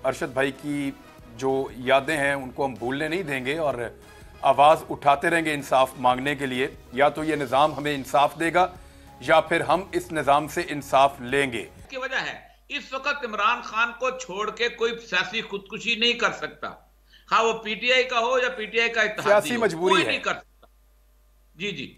अरशद भाई की जो यादें हैं उनको हम भूलने नहीं देंगे और आवाज़ उठाते रहेंगे इंसाफ मांगने के लिए। या तो ये निज़ाम हमें इंसाफ देगा या फिर हम इस निज़ाम से इंसाफ लेंगे। की वजह है इस वक्त इमरान खान को छोड़ के कोई सियासी खुदकुशी नहीं कर सकता, हाँ वो पीटीआई का हो या पीटीआई का इत्तेहादी हो, कोई नहीं कर सकता। जी जी,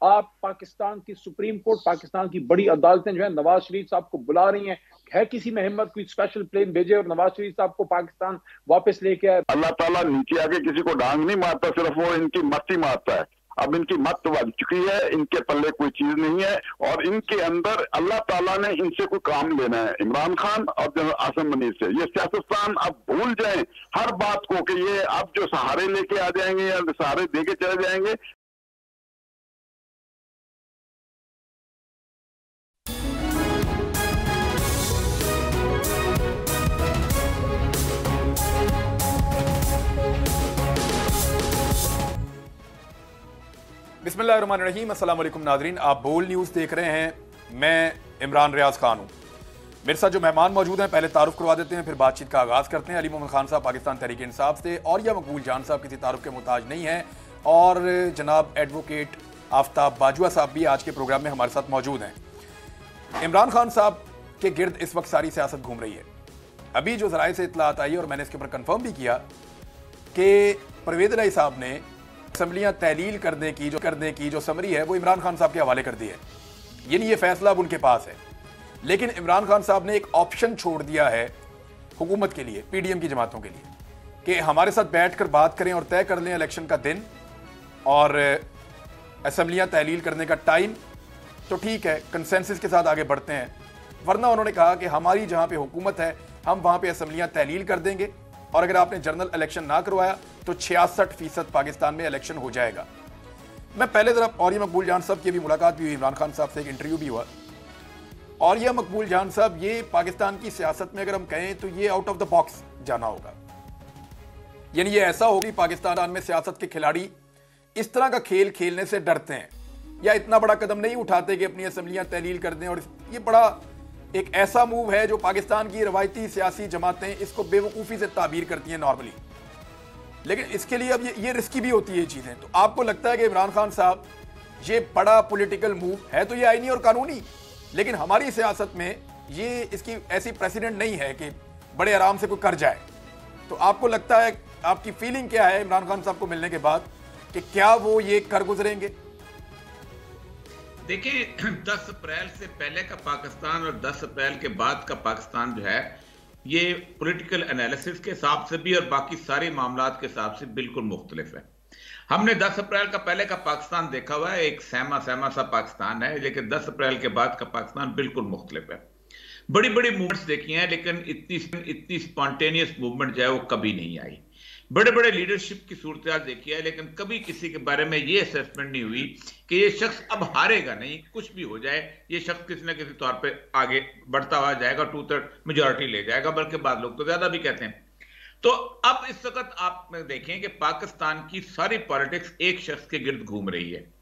आप पाकिस्तान की सुप्रीम कोर्ट, पाकिस्तान की बड़ी अदालतें जो है नवाज शरीफ साहब को बुला रही हैं। है किसी में हिम्मत कोई स्पेशल प्लेन भेजे और नवाज शरीफ साहब को पाकिस्तान वापस लेके आए? अल्लाह ताला नीचे आके किसी को डांग नहीं मारता, सिर्फ वो इनकी मत ही मारता है। अब इनकी मत बन चुकी है, इनके पल्ले कोई चीज नहीं है और इनके अंदर अल्लाह ताला ने इनसे कोई काम लेना है, इमरान खान और जनरल आसिम मनीर से। ये सियासतदान अब भूल जाएं हर बात को कि ये अब जो सहारे लेके आ जाएंगे या सहारे देके चले जाएंगे। बिस्मिल्लाहिर्रहमानिर्रहीम, अस्सलाम वालेकुम नाज़रीन, आप बोल न्यूज़ देख रहे हैं। मैं इमरान रियाज खान हूँ। मेरे साथ जो मेहमान मौजूद हैं पहले तारुफ करवा देते हैं, फिर बातचीत का आगाज़ करते हैं। अली मोहम्मद खान साहब पाकिस्तान तहरीक इंसाफ से और या मकबूल जान साहब किसी तारुफ के मोहताज नहीं हैं और जनाब एडवोकेट आफ्ताब बाजुआ साहब भी आज के प्रोग्राम में हमारे साथ मौजूद हैं। इमरान खान साहब के गिर्द इस वक्त सारी सियासत घूम रही है। अभी जो ज़राए से इत्तलात आई और मैंने इसके ऊपर कन्फर्म भी किया कि परवेज़ इलाही साहब ने असम्बलियाँ तहलील करने की जो समरी है वो इमरान खान साहब के हवाले कर दी है, यानी ये फैसला अब उनके पास है। लेकिन इमरान खान साहब ने एक ऑप्शन छोड़ दिया है हुकूमत के लिए, पीडीएम की जमातों के लिए, कि हमारे साथ बैठकर बात करें और तय कर लें इलेक्शन का दिन और असम्बलियाँ तहलील करने का टाइम, तो ठीक है कंसेंसस के साथ आगे बढ़ते हैं। वरना उन्होंने कहा कि हमारी जहाँ पे हुकूमत है हम वहाँ पे असम्बलियाँ तहलील कर देंगे और अगर आपने जनरल इलेक्शन ना करवाया तो 66% पाकिस्तान में इलेक्शन हो जाएगा। मैं पहले तरफ और ये मकबूल जान साहब की भी मुलाकात भी हुई, इमरान खान साहब से एक इंटरव्यू भी हुआ। और ये मकबूल जान साहब, ये पाकिस्तान की सियासत में अगर हम कहें तो ये आउट ऑफ द बॉक्स जाना होगा, यानी ये ऐसा होगा कि पाकिस्तान में सियासत के खिलाड़ी इस तरह का खेल खेलने से डरते हैं या इतना बड़ा कदम नहीं उठाते कि अपनी असम्बलियाँ तहलील कर दें। और ये बड़ा एक ऐसा मूव है जो पाकिस्तान की रवायती सियासी जमातें इसको बेवकूफ़ी से ताबीर करती हैं नॉर्मली, लेकिन इसके लिए अब ये रिस्की भी होती है ये चीज़ें। तो आपको लगता है कि इमरान खान साहब ये बड़ा पॉलिटिकल मूव है तो ये आईनी और कानूनी, लेकिन हमारी सियासत में ये इसकी ऐसी प्रेसिडेंट नहीं है कि बड़े आराम से कोई कर जाए। तो आपको लगता है, आपकी फीलिंग क्या है इमरान खान साहब को मिलने के बाद कि क्या वो ये कर गुजरेंगे? देखिए 10 अप्रैल से पहले का पाकिस्तान और 10 अप्रैल के बाद का पाकिस्तान जो है ये पॉलिटिकल एनालिसिस के हिसाब से भी और बाकी सारे मामलात के हिसाब से बिल्कुल मुख्तलिफ है। हमने 10 अप्रैल का पहले का पाकिस्तान देखा हुआ है, एक सहमा सहमा सा पाकिस्तान है, लेकिन 10 अप्रैल के बाद का पाकिस्तान बिल्कुल मुख्तलिफ है। बड़ी बड़ी मूवमेंट्स देखी हैं लेकिन इतनी स्पॉन्टेनियस मूवमेंट जो है वो कभी नहीं आई। बड़े बड़े लीडरशिप की सूरत देखी है लेकिन कभी किसी के बारे में ये असेसमेंट नहीं हुई कि ये शख्स अब हारेगा नहीं, कुछ भी हो जाए ये शख्स किसी न किसी तौर पे आगे बढ़ता हुआ जाएगा, 2/3 मेजॉरिटी ले जाएगा, बल्कि बाद लोग तो ज्यादा भी कहते हैं। तो अब इस वक्त आप देखें कि पाकिस्तान की सारी पॉलिटिक्स एक शख्स के गिर्द घूम रही है।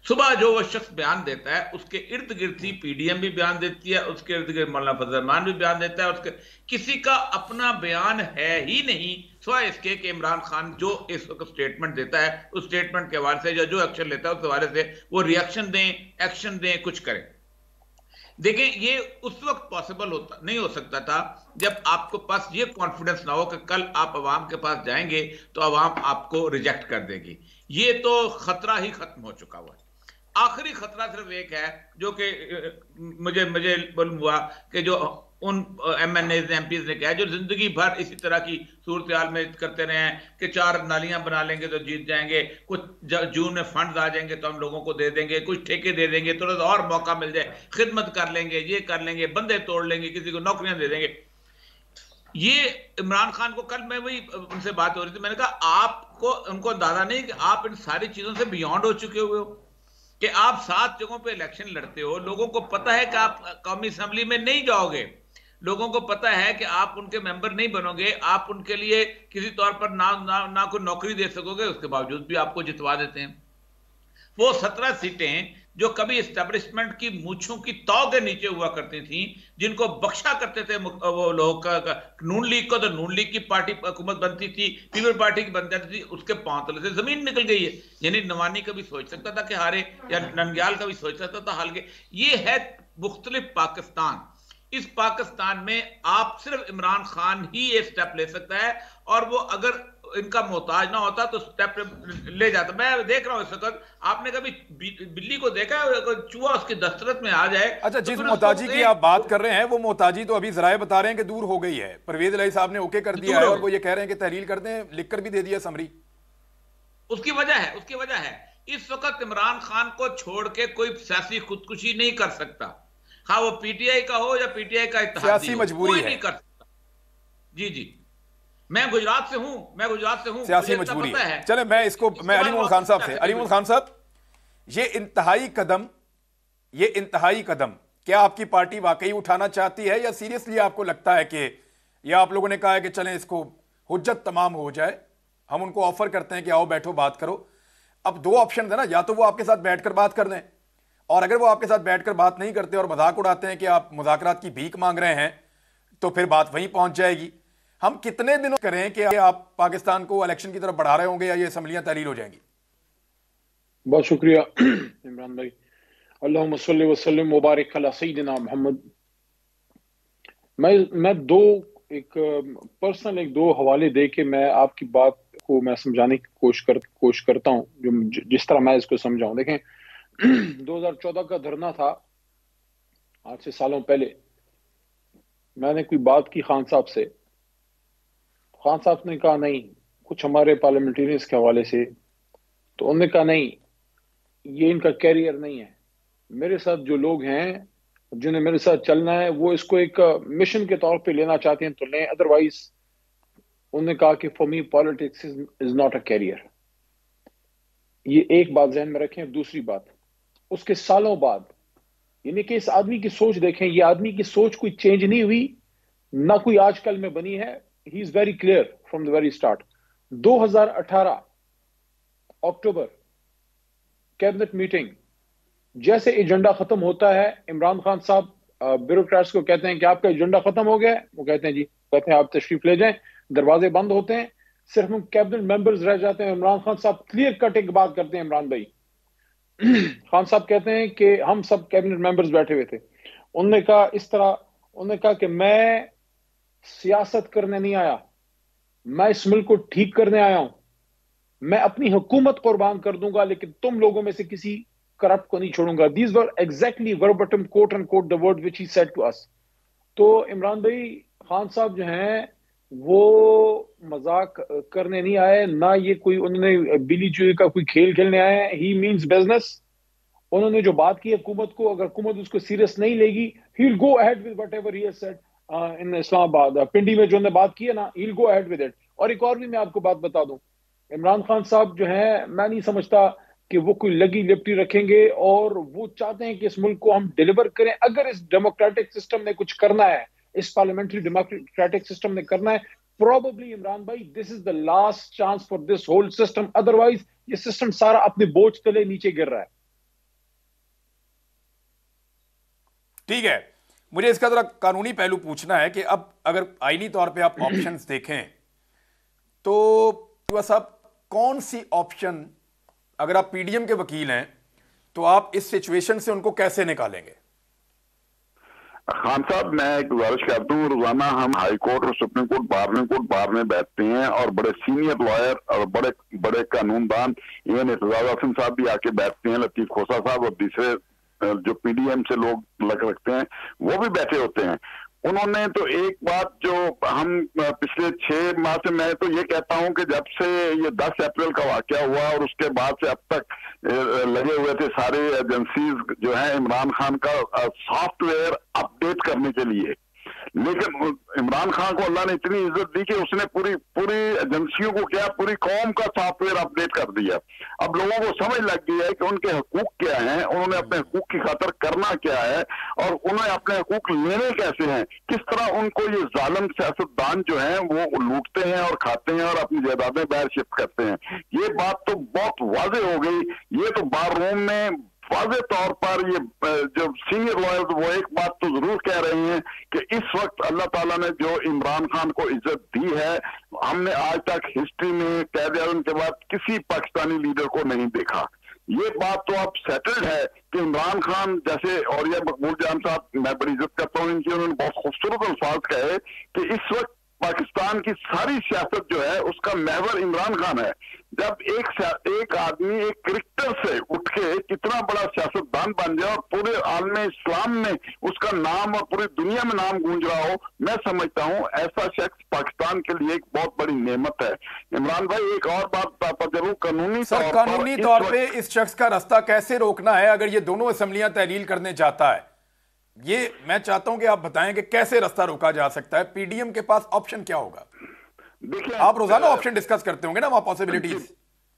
सुबह जो वो शख्स बयान देता है उसके इर्द गिर्द ही पीडीएम भी बयान देती है, उसके इर्द गिर्द मौलाना फजल रहमान भी बयान देता है, उसके किसी का अपना बयान है ही नहीं सिवाय इसके कि इमरान खान जो इस वक्त स्टेटमेंट देता है उस स्टेटमेंट के हवाले से या जो एक्शन लेता है उस हवाले से वो रिएक्शन दें, एक्शन दें, कुछ करें। देखें ये उस वक्त पॉसिबल नहीं हो सकता था जब आपको पास ये कॉन्फिडेंस ना हो कि कल आप अवाम के पास जाएंगे तो अवाम आपको रिजेक्ट कर देगी। ये तो खतरा ही खत्म हो चुका हुआ है। आखिरी खतरा सिर्फ एक है जो कि मुझे मालूम हुआ कि जो उन एमएनएज एमपीज ने कहा जो जिंदगी भर इसी तरह की सूरत हाल में करते रहे हैं कि 4 नालियां बना लेंगे तो जीत जाएंगे, कुछ जून में फंड आ जाएंगे तो हम लोगों को दे देंगे, कुछ ठेके दे देंगे, थोड़ा सा और मौका मिल जाए, खिदमत कर लेंगे, ये कर लेंगे, बंदे तोड़ लेंगे, किसी को नौकरियां दे देंगे। ये इमरान खान को कल मैं वही उनसे बात हो रही थी, मैंने कहा आपको उनको अंदाजा नहीं कि आप इन सारी चीजों से बियॉन्ड हो चुके हुए हो कि आप 7 जगहों पे इलेक्शन लड़ते हो, लोगों को पता है कि आप कौमी असेंबली में नहीं जाओगे, लोगों को पता है कि आप उनके मेंबर नहीं बनोगे, आप उनके लिए किसी तौर पर ना कोई नौकरी दे सकोगे, उसके बावजूद भी आपको जितवा देते हैं। वो 17 सीटें जो कभी एस्टेब्लिशमेंट की मूंछों की तौ के नीचे हुआ करती थी, जिनको बख्शा करते थे वो लोग, नून लीग को तो नून लीग की पार्टी हुकूमत बनती थी, पीपल पार्टी की बन जाती थी, उसके पांव तले से जमीन निकल गई है। यानी नवानी कभी सोच सकता था कि हारे, या नंदयाल कभी सोच सकता था हाल के। ये है मुख्तलिफ पाकिस्तान। इस पाकिस्तान में आप सिर्फ इमरान खान ही ये स्टेप ले सकता है, और वो अगर इनका मोहताज ना होता तो स्टेप ले जाता। मैं देख रहा हूं इस वक्त, आपने कभी बिल्ली को देखा है, चूहा उसकी दस्तरत में आ जाए? अच्छा, जिस मोहताजी की आप बात कर रहे हैं वो मोहताजी तो अभी जराए बता रहे हैं कि दूर हो गई है। परवेज इलाही साहब ने ओके कर दिया है और वो ये कह रहे हैं कि तहरील कर दें, लिखकर भी दे दिया समरी। उसकी वजह है इस वक्त इमरान खान को छोड़ के कोई सियासी खुदकुशी नहीं कर सकता, हाँ वो पीटीआई का हो या पीटीआई का इत्तेहादी, सियासी मजबूरी है, नहीं कर सकता। जी मैं गुजरात से हूं, सियासी मजबूरी है। चले मैं अली मोहम्मद खान साहब से, अली मोहम्मद खान साहब, ये इंतहाई कदम क्या आपकी पार्टी वाकई उठाना चाहती है, या सीरियसली आपको लगता है कि, या आप लोगों ने कहा है कि चलें इसको हुज्जत तमाम हो जाए, हम उनको ऑफर करते हैं कि आओ बैठो बात करो। अब दो ऑप्शन है ना, या तो वो आपके साथ बैठकर बात कर लें, और अगर वो आपके साथ बैठकर बात नहीं करते और मजाक उड़ाते हैं कि आप मुज़ाकरात की भीख मांग रहे हैं, तो फिर बात वहीं पहुंच जाएगी। हम कितने दिनों करें कि आप पाकिस्तान को इलेक्शन की तरफ बढ़ा रहे होंगे, या ये असम्बलियां तहलील हो जाएंगी? बहुत शुक्रिया इमरान भाई। अल्लाहुम्मा सल्लि व सल्लिम मुबारक अला सय्यिदिना मोहम्मद। मैं दो हवाले दे के मैं आपकी बात को मैं समझाने की कोशिश करता हूं, जो जिस तरह मैं इसको समझाऊं। देखें 2014 का धरना था, आज से सालों पहले। मैंने कोई बात की खान साहब से, खान साहब ने कहा नहीं, कुछ हमारे पार्लियामेंटेरियंस के हवाले से, तो उन्होंने कहा नहीं ये इनका कैरियर नहीं है। मेरे साथ जो लोग हैं जिन्हें मेरे साथ चलना है वो इसको एक मिशन के तौर पे लेना चाहते हैं तो लें, अदरवाइज उन्होंने कहा कि for me politics is not a career. ये एक बात ज़हन में रखें। दूसरी बात, उसके सालों बाद, यानी कि इस आदमी की सोच देखें, ये आदमी की सोच कोई चेंज नहीं हुई, ना कोई आजकल में बनी है। He is very clear from the very start. 2018 October cabinet meeting, जैसे एजेंडा खत्म होता है, इमरान खान साहब ब्यूरोक्रेट्स को कहते हैं कि आपका एजेंडा खत्म हो गया है। वो कहते हैं जी, कहते हैं आप तशरीफ ले जाएं। दरवाजे बंद होते हैं, सिर्फ हम कैबिनेट मेंबर्स रह जाते हैं। इमरान खान साहब क्लियर कट एक बात करते हैं, इमरान भाई खान साहब कहते हैं कि हम सब कैबिनेट मेंबर्स बैठे हुए थे। उन्होंने कहा इस तरह, उन्होंने कहा कि मैं सियासत करने नहीं आया, मैं इस मुल्क को ठीक करने आया हूं। मैं अपनी हुकूमत कुर्बान कर दूंगा, लेकिन तुम लोगों में से किसी करप्ट को नहीं छोड़ूंगा। These were exactly verbatim quote and quote the word which he said to us. तो इमरान भाई, खान साहब जो हैं वो मजाक करने नहीं आए, ना ये कोई उन्होंने बिली चूहे का कोई खेल खेलने आए हैं। ही मीन्स बिजनेस। उन्होंने जो बात की हुकूमत को, अगर हुकूमत उसको सीरियस नहीं लेगी, he will go ahead with whatever he has said in Islamabad. Pindi में जो उन्होंने बात की है ना, he will go ahead with it. और एक और भी मैं आपको बात बता दूं, इमरान खान साहब जो है, मैं नहीं समझता कि वो कोई लगी लिपटी रखेंगे, और वो चाहते हैं कि इस मुल्क को हम डिलीवर करें। अगर इस डेमोक्रेटिक सिस्टम ने कुछ करना है, इस पार्लियामेंट्री डेमोक्रेटिक सिस्टम ने करना है, प्रोबेबली इमरान भाई this is the last chance for this whole system. Otherwise ये सिस्टम सारा अपने बोझ तले नीचे गिर रहा है। ठीक है, मुझे इसका जरा कानूनी पहलू पूछना है कि अब अगर आईनी तौर पे आप ऑप्शंस देखें तो साहब कौन सी ऑप्शन, अगर आप पीडीएम के वकील हैं तो आप इस सिचुएशन से उनको कैसे निकालेंगे? खान साहब, मैं एक गुजारिश करता हूँ, रोजाना हम हाई कोर्ट और सुप्रीम कोर्ट बार में बैठते हैं, और बड़े सीनियर लॉयर और बड़े बड़े कानूनदान, इवन एतजाज हसन साहब भी आके बैठते हैं, लतीफ खोसा साहब और दूसरे जो पीडीएम से लोग लग रखते हैं वो भी बैठे होते हैं। उन्होंने तो एक बात जो हम पिछले 6 माह से, मैं तो ये कहता हूं कि जब से ये 10 अप्रैल का वाकया हुआ और उसके बाद से अब तक लगे हुए थे सारे एजेंसीज जो हैं इमरान खान का सॉफ्टवेयर अपडेट करने के लिए। लेकिन इमरान खान को अल्लाह ने इतनी इज्जत दी कि उसने पूरी एजेंसियों को क्या, पूरी कौम का सॉफ्टवेयर अपडेट कर दिया। अब लोगों को समझ लग गई है कि उनके हकूक क्या हैं, उन्होंने अपने हकूक की खातिर करना क्या है और उन्हें अपने हकूक लेने कैसे हैं, किस तरह उनको ये जालिम सियासतदान जो हैं वो लूटते हैं और खाते हैं और अपनी जायदादें बाहर शिफ्ट करते हैं। ये बात तो बहुत वाज़ेह हो गई। ये तो बार रूम में वाज़ेह तौर पर ये जो सीनियर लॉयर्स वो एक बात तो जरूर कह रहे हैं कि इस वक्त अल्लाह ताला ने जो इमरान खान को इज्जत दी है, हमने आज तक हिस्ट्री में क़ायद-ए-आज़म के बाद किसी पाकिस्तानी लीडर को नहीं देखा। ये बात तो अब सेटल्ड है कि इमरान खान जैसे, और ये मकबूल जान साहब, मैं बड़ी इज्जत करता हूँ इनकी, उन्होंने बहुत खूबसूरत अल्फाज कहे कि इस वक्त पाकिस्तान की सारी सियासत जो है उसका महवर इमरान खान है। जब एक आदमी एक क्रिकेटर से उठ के कितना बड़ा सियासतदान बन जाए और पूरे आलम इस्लाम में उसका नाम और पूरी दुनिया में नाम गूंज रहा हो, मैं समझता हूं ऐसा शख्स पाकिस्तान के लिए एक बहुत बड़ी नेमत है। इमरान भाई, एक और बात जरूर, कानूनी तौर पे इस शख्स का रास्ता कैसे रोकना है अगर ये दोनों असेंबलियां तहलील करने जाता है? ये मैं चाहता हूं कि आप बताएं कि कैसे रास्ता रोका जा सकता है। पीडीएम के पास ऑप्शन क्या होगा? देखिए, आप रोजाना ऑप्शन डिस्कस करते होंगे ना वहां, पॉसिबिलिटीज।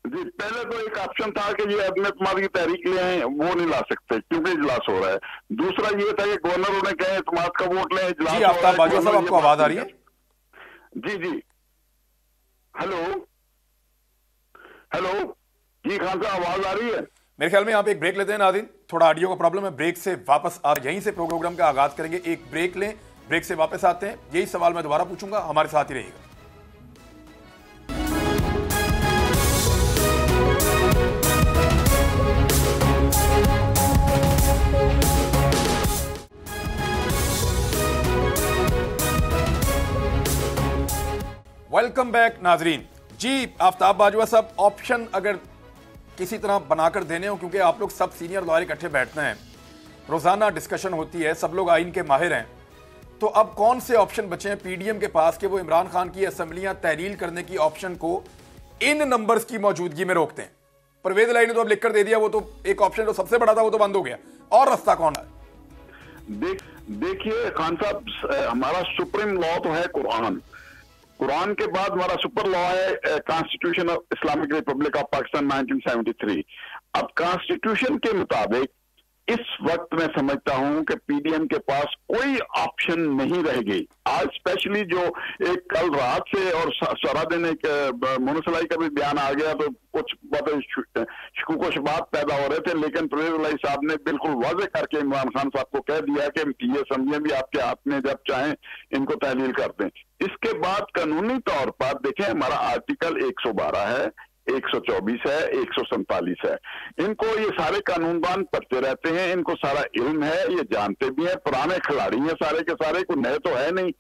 जी, पहले तो एक ऑप्शन था कि ये अदम-ए-एतमाद की तहरीक ले आए, वो नहीं ला सकते क्योंकि इजलास हो रहा है। दूसरा ये था कि गवर्नर उन्हें कहे एतमाद का वोट लें, इजलास। जी, आफ्ताब बाजवा साहब, आपको आवाज आ रही है? जी, हेलो जी, खान साहब आवाज आ रही है? मेरे ख्याल में यहाँ पे एक ब्रेक लेते हैं नाज़रीन, थोड़ा ऑडियो का प्रॉब्लम है। ब्रेक से वापस यहीं से प्रोग्राम का आगाज करेंगे। एक ब्रेक लें, ब्रेक से वापस आते हैं। यही सवाल मैं दोबारा पूछूंगा, हमारे साथ ही रहिएगा। वेलकम बैक नाजरीन। जी, आफ्ताब बाजवा साहब, ऑप्शन अगर किसी तरह बनाकर देने हो, क्योंकि आप लोग सब सीनियर लॉयर इकट्ठे बैठते हैं, रोजाना डिस्कशन होती है, सब लोग आइन के माहिर हैं, तो अब कौन से ऑप्शन बचे हैं पीडीएम के पास कि वो इमरान खान की असेंबलियां तहलील करने की ऑप्शन को इन नंबर्स की मौजूदगी में रोकते हैं? परवेज इलाही ने तो अब लिखकर दे दिया, वो तो एक ऑप्शन जो सबसे बड़ा था वो तो बंद हो गया, और रास्ता कौन है? देखिए खान साहब, हमारा सुप्रीम लॉ तो है कुरान के बाद हमारा सुपर लॉ है constitution of Islamic Republic of Pakistan 1973। अब कॉन्स्टिट्यूशन के मुताबिक इस वक्त मैं समझता हूं कि पीडीएम के पास कोई ऑप्शन नहीं रह गई। आज स्पेशली जो एक कल रात से और सारा दिन एक मुनसलाई का भी बयान आ गया, तो कुछ बहुत शकूक शुबात पैदा हो रहे थे, लेकिन परवेज इलाही साहब ने बिल्कुल वाज़ेह करके इमरान खान साहब को कह दिया कि ये असेंबलियां भी आपके हाथ में, जब चाहें इनको तहलील कर दें। इसके बाद कानूनी तौर पर देखें, हमारा आर्टिकल 112 है, 124 है, 147 है। इनको ये सारे कानूनदान पढ़ते रहते हैं, इनको सारा इल्म है, ये जानते भी हैं, पुराने खिलाड़ी हैं सारे के सारे, कोई नए तो है नहीं।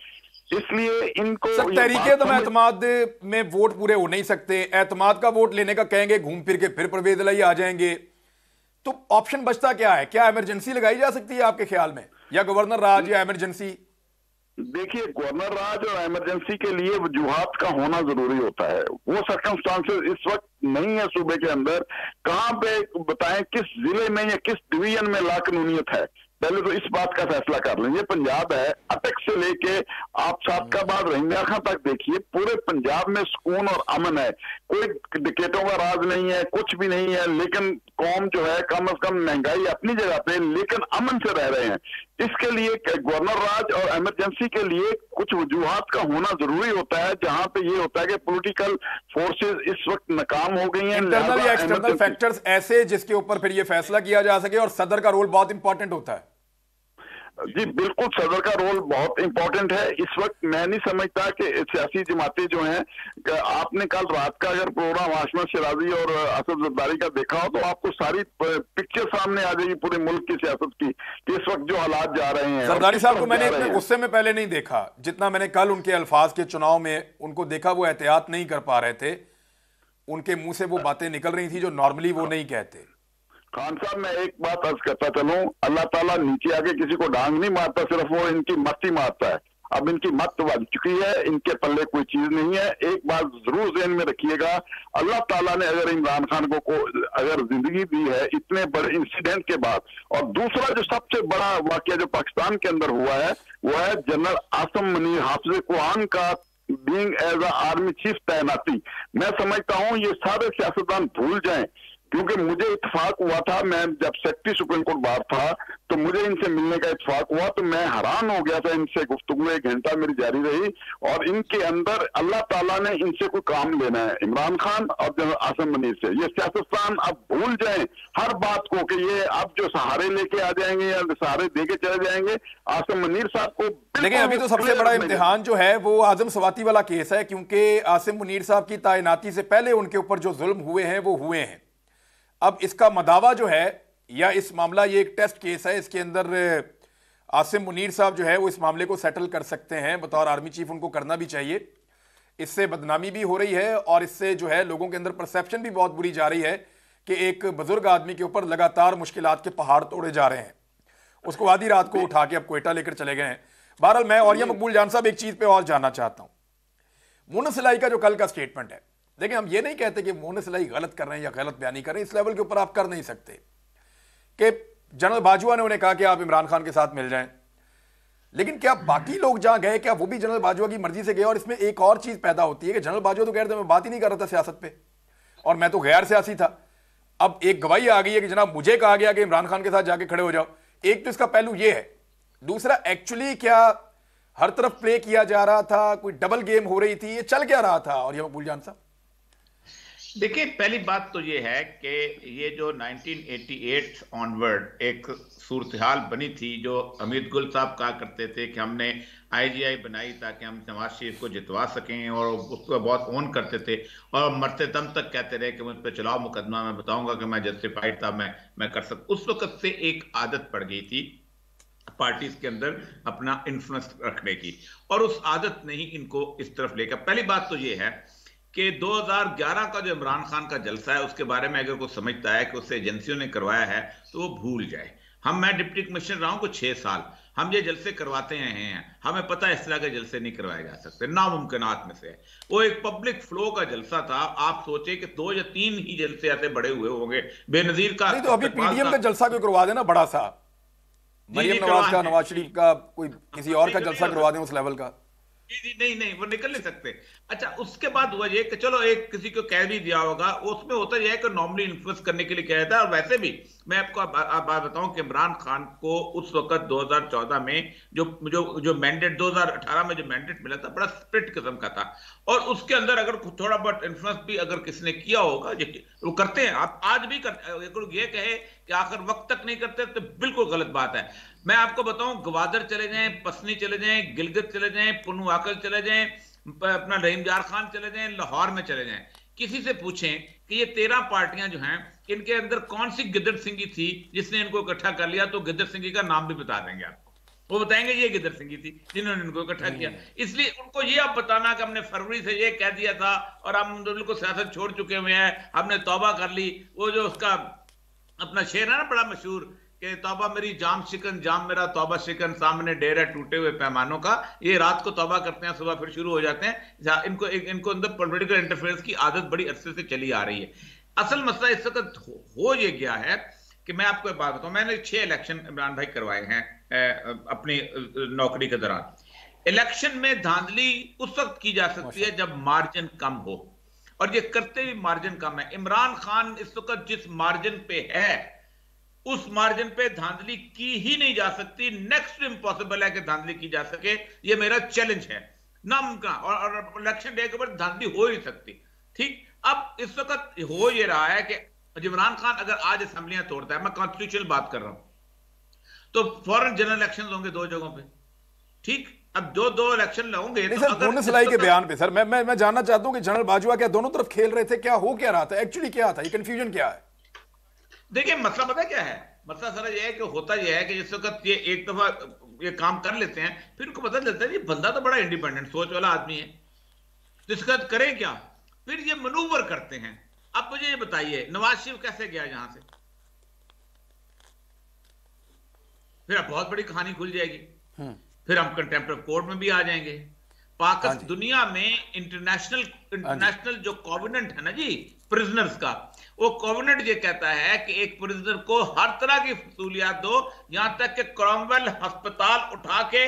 इसलिए इनको तहरीके तो एतमाद में वोट पूरे हो नहीं सकते, एतमाद का वोट लेने का कहेंगे, घूम फिर के फिर परवेज इलाही आ जाएंगे, तो ऑप्शन बचता क्या है? क्या इमरजेंसी लगाई जा सकती है आपके ख्याल में, या गवर्नर राज या इमरजेंसी? देखिए, गवर्नर राज और इमरजेंसी के लिए वजूहात का होना जरूरी होता है। वो सर्कमस्टांसेस इस वक्त नहीं है सूबे के अंदर। कहां पे बताएं, किस जिले में या किस डिवीजन में लाकानूनियत है, पहले तो इस बात का फैसला कर लें। ये पंजाब है, अटक से लेके आप सादकाबाद रहीमिया खां तक देखिए, पूरे पंजाब में सुकून और अमन है, कोई डिकेटों का राज नहीं है, कुछ भी नहीं है, लेकिन कौम जो है कम से कम महंगाई अपनी जगह पे, लेकिन अमन से रह रहे हैं। इसके लिए गवर्नर राज और इमरजेंसी के लिए कुछ वजूहात का होना जरूरी होता है, जहां पे ये होता है कि पॉलिटिकल फोर्सेस इस वक्त नाकाम हो गई हैं। इंटरनल या एक्सटर्नल फैक्टर्स ऐसे जिसके ऊपर फिर ये फैसला किया जा सके, और सदर का रोल बहुत इंपॉर्टेंट होता है। जी बिल्कुल, सदर का रोल बहुत इंपॉर्टेंट है। इस वक्त मैं नहीं समझता कि सियासी जमातें जो हैं, आपने कल रात का अगर प्रोग्राम आशमा शिराजी और असद जरदारी का देखा हो, तो आपको सारी पिक्चर सामने आ जाएगी पूरे मुल्क की सियासत की, कि इस वक्त जो हालात जा रहे हैं। जरदारी साहब को मैंने इतने गुस्से में पहले नहीं देखा जितना मैंने कल उनके अल्फाज के चुनाव में उनको देखा। वो एहतियात नहीं कर पा रहे थे, उनके मुंह से वो बातें निकल रही थी जो नॉर्मली वो नहीं कहते। खान साहब, मैं एक बात अर्ज करता चलूं, अल्लाह ताला नीचे आके किसी को डांग नहीं मारता, सिर्फ वो इनकी मस्ती मारता है। अब इनकी मत बज चुकी है, इनके पल्ले कोई चीज नहीं है। एक बात जरूर ज़हन में रखिएगा, अल्लाह ताला ने अगर इमरान खान को अगर जिंदगी दी है इतने बड़े इंसिडेंट के बाद, और दूसरा जो सबसे बड़ा वाकया जो पाकिस्तान के अंदर हुआ है वो है जनरल आसिम मुनीर हाफिज कुरान का being as a army chief तैनाती। मैं समझता हूं ये सारे सियासतदान भूल जाएं, क्योंकि मुझे इत्तेफाक हुआ था, मैं जब सेक्रेटरी सुप्रीम कोर्ट बाहर था तो मुझे इनसे मिलने का इत्तेफाक हुआ, तो मैं हैरान हो गया था। इनसे गुफ्तगू 1 घंटा मेरी जारी रही, और इनके अंदर अल्लाह ताला ने इनसे कोई काम लेना है, इमरान खान और जनरल आसिम मुनीर से। ये सियासतदान अब भूल जाएं हर बात को कि ये अब जो सहारे लेके आ जाएंगे या सहारे देके चले जाएंगे आसिम मुनीर साहब को। लेकिन अभी तो सबसे बड़ा इम्तिहान जो है वो आजम स्वाति वाला केस है, क्योंकि आसिम मुनीर साहब की तैनाती से पहले उनके ऊपर जो जुल्म हुए हैं वो हुए हैं। अब इसका मदावा जो है, या इस मामला, ये एक टेस्ट केस है, इसके अंदर आसिम मुनीर साहब जो है वो इस मामले को सेटल कर सकते हैं, बतौर आर्मी चीफ उनको करना भी चाहिए। इससे बदनामी भी हो रही है और इससे जो है लोगों के अंदर परसेप्शन भी बहुत बुरी जा रही है कि एक बुजुर्ग आदमी के ऊपर लगातार मुश्किलात के पहाड़ तोड़े जा रहे हैं। उसको आधी रात को उठा के अब क्वेटा लेकर चले गए हैं। बहरहाल मैं और ये मकबूल जान साहब एक चीज पे और जानना चाहता हूं, मोहन सिलाई का जो कल का स्टेटमेंट है, देखिए हम ये नहीं कहते कि मोहन सिलाई गलत कर रहे हैं या गलत बयानी कर रहे हैं, इस लेवल के ऊपर आप कर नहीं सकते कि जनरल बाजवा ने उन्हें कहा कि आप इमरान खान के साथ मिल जाएं, लेकिन क्या बाकी लोग जहां गए क्या वो भी जनरल बाजवा की मर्जी से गए? और इसमें एक और चीज पैदा होती है कि जनरल बाजवा तो कह रहे थे मैं बात ही नहीं कर रहा था सियासत पे और मैं तो गैर सियासी था। अब एक गवाही आ गई है कि जनाब मुझे कहा गया कि इमरान खान के साथ जाके खड़े हो जाओ। एक तो इसका पहलू ये है, दूसरा एक्चुअली क्या हर तरफ प्ले किया जा रहा था, कोई डबल गेम हो रही थी, ये चल क्या रहा था? और ये मकबूल जान साहब देखिए, पहली बात तो ये है कि ये जो 1988 ऑनवर्ड एक सूरत हाल बनी थी, जो अमित गुल साहब कहा करते थे कि हमने IGI बनाई ताकि हम नवाज शरीफ को जितवा सकें, और उसको बहुत ओन करते थे और मरते दम तक कहते रहे कि मुझ पर चलाओ मुकदमा, मैं बताऊंगा कि मैं जस्टिफाइड था, मैं कर सकता। उस वक्त से एक आदत पड़ गई थी पार्टीज के अंदर अपना इन्फ्लुएंस रखने की, और उस आदत ने ही इनको इस तरफ लेकर। पहली बात तो ये है कि 2011 का जो इमरान खान का जलसा है उसके बारे में अगर कोई समझता है कि उससे एजेंसियों ने करवाया है तो वो भूल जाए। मैं डिप्टी कमिश्नर रहा हूं को 6 साल, हम ये जलसे करवाते हैं, हमें पता है इस तरह के जलसे नहीं करवाए जा सकते, नामुमकिनात में से है। वो एक पब्लिक फ्लो का जलसा था। आप सोचे कि 2 या 3 ही जलसे ऐसे बड़े हुए होंगे बेनजीर का। नहीं तो अभी PDM का जलसा क्यों करवा देना बड़ा सा, मरियम नवाज का, नवाज शरीफ का, कोई किसी और का जलसा करवा दें उस लेवल का। नहीं वो निकल नहीं सकते। अच्छा, उसके बाद हुआ ये कि चलो एक किसी को कह भी दिया होगा, उसमें होता यह है कि नॉर्मली इन्फ्लुएंस करने के लिए कह जाता है। और वैसे भी मैं आपको बात बताऊं कि इमरान खान को उस वक्त 2014 में जो मैंडेट 2018 में जो मैंडेट मिला था बड़ा स्प्लिट किस्म का था, और उसके अंदर अगर थोड़ा बहुत इन्फ्लुएंस भी अगर किसने किया होगा, वो करते हैं, आप आज भी करते। ये कहे कि आखिर वक्त तक नहीं करते तो बिल्कुल गलत बात है। मैं आपको बताऊं, ग्वादर चले जाएं, पसनी चले जाएं, गिलगित चले जाएं, पुनवाकल चले जाएं, अपना रहीमजार खान चले जाएं, लाहौर में चले जाएं, किसी से पूछें कि ये 13 पार्टियां जो हैं इनके अंदर कौन सी गिद्दड़ सिंगी थी जिसने इनको इकट्ठा कर लिया, तो गिद्दड़ सिंगी का नाम भी बता देंगे आपको। वो बताएंगे ये गिद्दड़ सिंगी थी जिन्होंने इनको इकट्ठा किया। इसलिए उनको ये अब बताना कि हमने फरवरी से ये कह दिया था और हम बिल्कुल सियासत छोड़ चुके हुए हैं, हमने तौबा कर ली। वो जो उसका अपना शेर है ना बड़ा मशहूर कि तौबा मेरी जाम शिकन, जाम मेरा तौबा शिकन, सामने डेर है टूटे हुए पैमानों का। ये रात को तौबा करते हैं, सुबह फिर शुरू हो जाते हैं। इनको अंदर पॉलिटिकल इंटरफेरेंस की आदत बड़ी अरसे से चली आ रही है। असल मसला इस वक्त हो ये गया है कि मैं आपको एक बात बताऊं, मैंने 6 इलेक्शन इमरान भाई करवाए हैं अपनी नौकरी के दौरान। इलेक्शन में धांधली उस वक्त की जा सकती है जब मार्जिन कम हो, और ये करते भी मार्जिन कम है। इमरान खान इस वक्त जिस मार्जिन पे है उस मार्जिन पे धांधली की ही नहीं जा सकती। नेक्स्ट इम्पॉसिबल है कि धांधली की जा सके, ये मेरा चैलेंज है नामुमकिन। और इलेक्शन डे के ऊपर धांधली हो ही सकती। ठीक, अब इस वक्त हो ये रहा है कि इमरान खान अगर आज असेंबलियां तोड़ता है, मैं कॉन्स्टिट्यूशनल बात कर रहा हूं, तो फौरन जनरल इलेक्शन होंगे 2 जगहों पे। ठीक, अब दो इलेक्शन होंगे। मोहन सिलाई के बयान पे सर मैं जानना चाहता हूं कि जनरल बाजवा क्या दोनों तरफ खेल रहे थे, क्या हो क्या रहा था, एक्चुअली क्या था, ये कंफ्यूजन क्या है? देखिए, मसला पता क्या है, मसला सारा ये है कि होता यह है कि जिस वक्त ये एक दफा ये काम कर लेते हैं, फिर उनको पता चलता है ये बंदा तो बड़ा इंडिपेंडेंट सोच वाला आदमी है, तो इसका करें क्या, फिर ये मनूवर करते हैं। अब मुझे ये बताइए नवाज शरीफ कैसे गया यहां से, फिर अब बहुत बड़ी कहानी खुल जाएगी। फिर हम कंटेम्प्ट ऑफ कोर्ट में भी आ जाएंगे। पाकिस्तान दुनिया में इंटरनेशनल जो कॉवेनेंट है ना जी प्रिजनर्स का, वो कॉवेनेंट ये कहता है कि एक प्रिजनर को हर तरह की सहूलियात दो, यहां तक कि क्रॉमवेल अस्पताल उठा के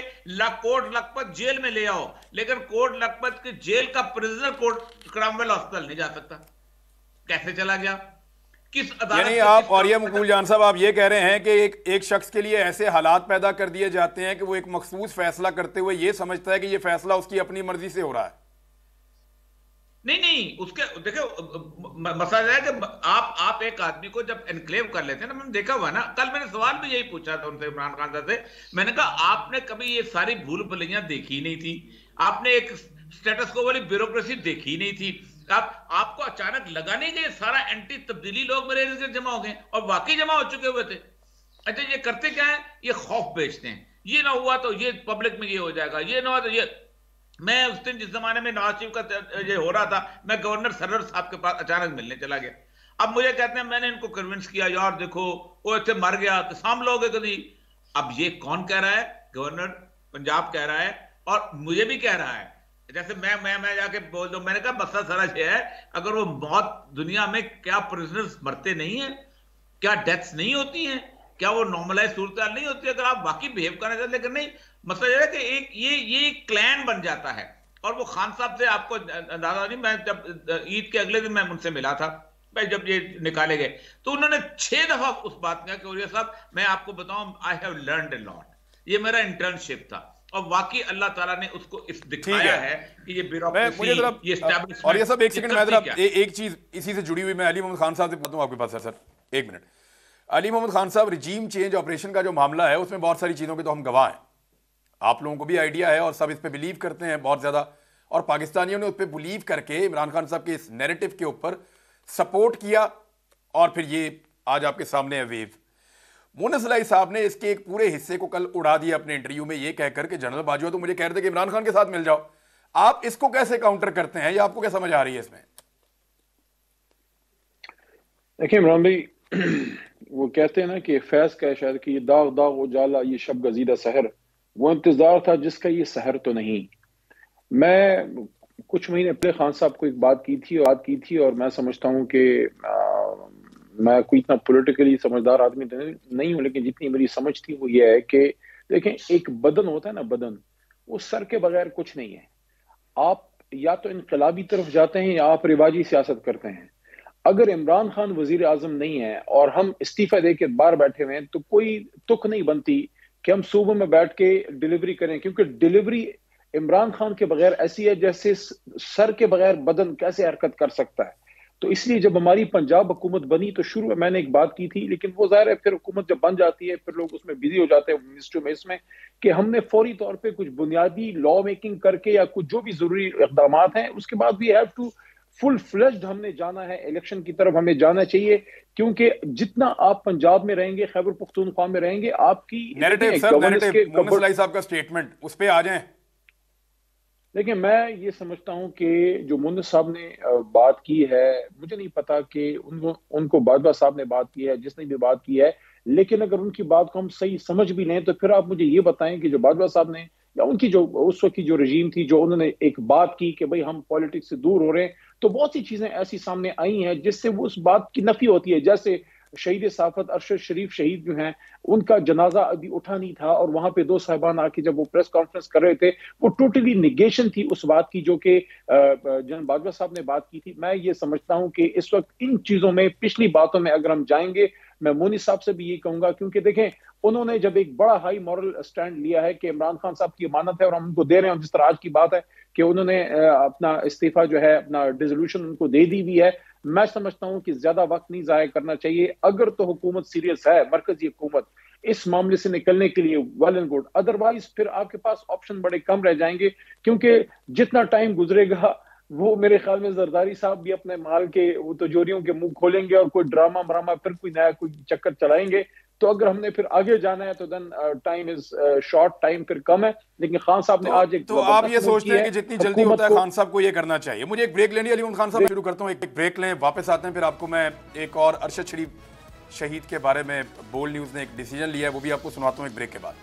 कोट लखपत जेल में ले आओ, लेकिन कोट लखपत के जेल का प्रिजनर कोट क्रॉमवेल अस्पताल नहीं जा सकता। कैसे चला गया? किस अदालत? यानी आप और ये मुकुल जान साहब, आप ये कह रहे हैं कि एक शख्स के लिए ऐसे हालात पैदा कर दिए जाते हैं कि वो एक मखसूस फैसला करते हुए ये समझता है कि ये फैसला उसकी अपनी मर्जी से हो रहा है। नहीं, उसके देखो मसला है कि आप एक आदमी को जब एनक्लेव कर लेते हैं ना, मैंने देखा हुआ ना, कल मैंने सवाल भी यही पूछा था उनसे, इमरान खान साहब से, मैंने कहा आपने कभी ये सारी भूल भुलैया देखी नहीं थी, आपने एक स्टेटस को वाली ब्यूरोक्रेसी देखी नहीं थी, आपको अचानक लगा नहीं कि ये सारा एंटी तब्दीली लोग मेरे इर्द गिर्द जमा हो गए, और वाकई जमा हो चुके हुए थे। अच्छा, ये करते क्या है? ये खौफ बेचते हैं, ये ना हुआ तो ये पब्लिक में ये हो जाएगा, ये ना हुआ तो ये। मैं उस दिन जिस जमाने में नवाज शरीफ का ये हो रहा था, मैं गवर्नर सरवर साहब के पास अचानक मिलने चला गया। अब मुझे कहते हैं, मैंने इनको कन्विंस किया, यार देखो वो इतने मर गया तो साम लोगे कभी। अब ये कौन कह रहा है? गवर्नर पंजाब कह रहा है, और मुझे भी कह रहा है। जैसे मैं जाके बोल दूं, मैंने कहा मसला सारा ये है, अगर वो मौत दुनिया में, क्या प्रिजनर्स मरते नहीं है? क्या डेथ्स नहीं होती हैं? क्या वो नॉर्मलाइज सूरत नहीं होती अगर आप वाकई बिहेव करना चाहते? लेकिन नहीं, मसला यह है कि एक ये क्लैन बन जाता है। और वो खान साहब से आपको अंदाजा नहीं, मैं जब ईद के अगले दिन मैं उनसे मिला था, भाई जब ये निकाले गए, तो उन्होंने 6 दफा उस बात किया कि ओरिया साहब मैं आपको बताऊं, I have learned a lot, ये मेरा इंटर्नशिप था। और वाकई अल्लाह ताला ने उसको इस दिखाया है कि ये ब्यूरोक्रेसी, ये एस्टैब्लिशमेंट। और ये सब एक सेकंड में जरा एक चीज इसी से जुड़ी हुई, मैं अली मोहम्मद खान साहब से पूछता हूं आपके पास। सर एक मिनट, अली मोहम्मद खान साहब, रिजीम चेंज ऑपरेशन का जो मामला है उसमें बहुत सारी चीजों के तो हम गवाह हैं, आप लोगों को भी आइडिया है और सब इस पे बिलीव करते हैं बहुत ज्यादा, और पाकिस्तानियों ने उस पर बिलीव करके इमरान खान साहब के इस नैरेटिव के ऊपर सपोर्ट किया, और फिर ये आज आपके सामने है वेव। मोनस इलाही साहब ने इसके एक पूरे हिस्से को कल उड़ा दिया अपने इंटरव्यू में, ये कहकर के जनरल बाजवा तो मुझे कह रहे थे कि इमरान खान के साथ मिल जाओ। आप इसको कैसे काउंटर करते हैं, या आपको क्या समझ आ रही है इसमें? देखिए इमरान भाई, वो कहते हैं ना कि फैज का है शायद कि ये दाग दाग उजाला, ये शब गजीदा सहर, वो इंतजार था जिसका ये सहर तो नहीं। मैं कुछ महीने पहले खान साहब को एक बात की थी, और मैं समझता हूँ कि मैं कोई इतना पॉलिटिकली समझदार आदमी तो नहीं हूं, लेकिन जितनी मेरी समझ थी वो ये है कि देखें, एक बदन होता है ना, बदन, वो सर के बगैर कुछ नहीं है। आप या तो इनकलाबी तरफ जाते हैं या आप रिवाजी सियासत करते हैं। अगर इमरान खान वजीर आजम नहीं है और हम इस्तीफा दे के बाहर बैठे हुए हैं, तो कोई तुक नहीं बनती कि हम सुबह में बैठ के डिलीवरी करें, क्योंकि डिलीवरी इमरान खान के बगैर ऐसी है जैसे सर के बगैर बदन कैसे हरकत कर सकता है। तो इसलिए जब हमारी पंजाब हुकूमत बनी तो शुरू में मैंने एक बात की थी, लेकिन वो जाहिर है फिर हुकूमत जब बन जाती है फिर लोग उसमें बिजी हो जाते हैं मिनिस्ट्री में, इसमें कि हमने फौरी तौर पे कुछ बुनियादी लॉ मेकिंग करके या कुछ जो भी जरूरी इकदाम हैं, उसके बाद we have to full fledged हमने जाना है, इलेक्शन की तरफ हमें जाना चाहिए, क्योंकि जितना आप पंजाब में रहेंगे, खैबर पख्तूनख्वा में रहेंगे, आपकी नैरेटिव सर, नैरेटिव मोहम्मद इलाही साहब का स्टेटमेंट, उस पे आ जाएं। देखिए मैं ये समझता हूं कि जो मुन्नस साहब ने बात की है, मुझे नहीं पता कि उनको बाजवा साहब ने बात की है, जिसने भी बात की है, लेकिन अगर उनकी बात को हम सही समझ भी लें तो फिर आप मुझे ये बताएं कि जो बाजवा साहब ने या उनकी जो उस वक्त की जो रजीम थी, जो उन्होंने एक बात की कि भाई हम पॉलिटिक्स से दूर हो रहे हैं, तो बहुत सी चीजें ऐसी सामने आई हैं जिससे वो उस बात की नफी होती है। जैसे शहीद साफत अरशद शरीफ शहीद जो हैं, उनका जनाजा अभी उठा नहीं था, और वहां पे 2 साहिबान आके जब वो प्रेस कॉन्फ्रेंस कर रहे थे, वो टोटली निगेशन थी उस बात की जो कि जनरल बाजवा साहब ने बात की थी। मैं ये समझता हूं कि इस वक्त इन चीजों में, पिछली बातों में अगर हम जाएंगे, मैं मोनी साहब से भी ये कहूंगा, क्योंकि देखें उन्होंने जब एक बड़ा हाई मॉरल स्टैंड लिया है कि इमरान खान साहब की अमानत है और हम उनको दे रहे हैं, जिस तरह आज की बात है कि उन्होंने अपना इस्तीफा जो है, अपना डिसोल्यूशन उनको दे दी भी है, मैं समझता हूं कि ज्यादा वक्त नहीं जाया करना चाहिए। अगर तो हुकूमत सीरियस है, मरकजी हुकूमत इस मामले से निकलने के लिए, वेल एंड गुड, अदरवाइज फिर आपके पास ऑप्शन बड़े कम रह जाएंगे, क्योंकि जितना टाइम गुजरेगा वो मेरे ख्याल में जरदारी साहब भी अपने माल के वो तिजोरियों के मुंह खोलेंगे और कोई ड्रामा फिर कोई नया कोई चक्कर चलाएंगे। तो अगर हमने फिर आगे जाना है तो then time is short, time फिर कम है। लेकिन खान साहब ने आज एक, तो आप ये सोचते हैं कि जितनी जल्दी होता है खान साहब को ये करना चाहिए। मुझे एक ब्रेक लेनी है, अली खान साहब शुरू करता हूँ, एक ब्रेक लें, वापस आते हैं, फिर आपको मैं एक और अरशद शरीफ शहीद के बारे में बोल्ड न्यूज ने एक डिसीजन लिया है, वो भी आपको सुनाता हूँ एक ब्रेक के बाद।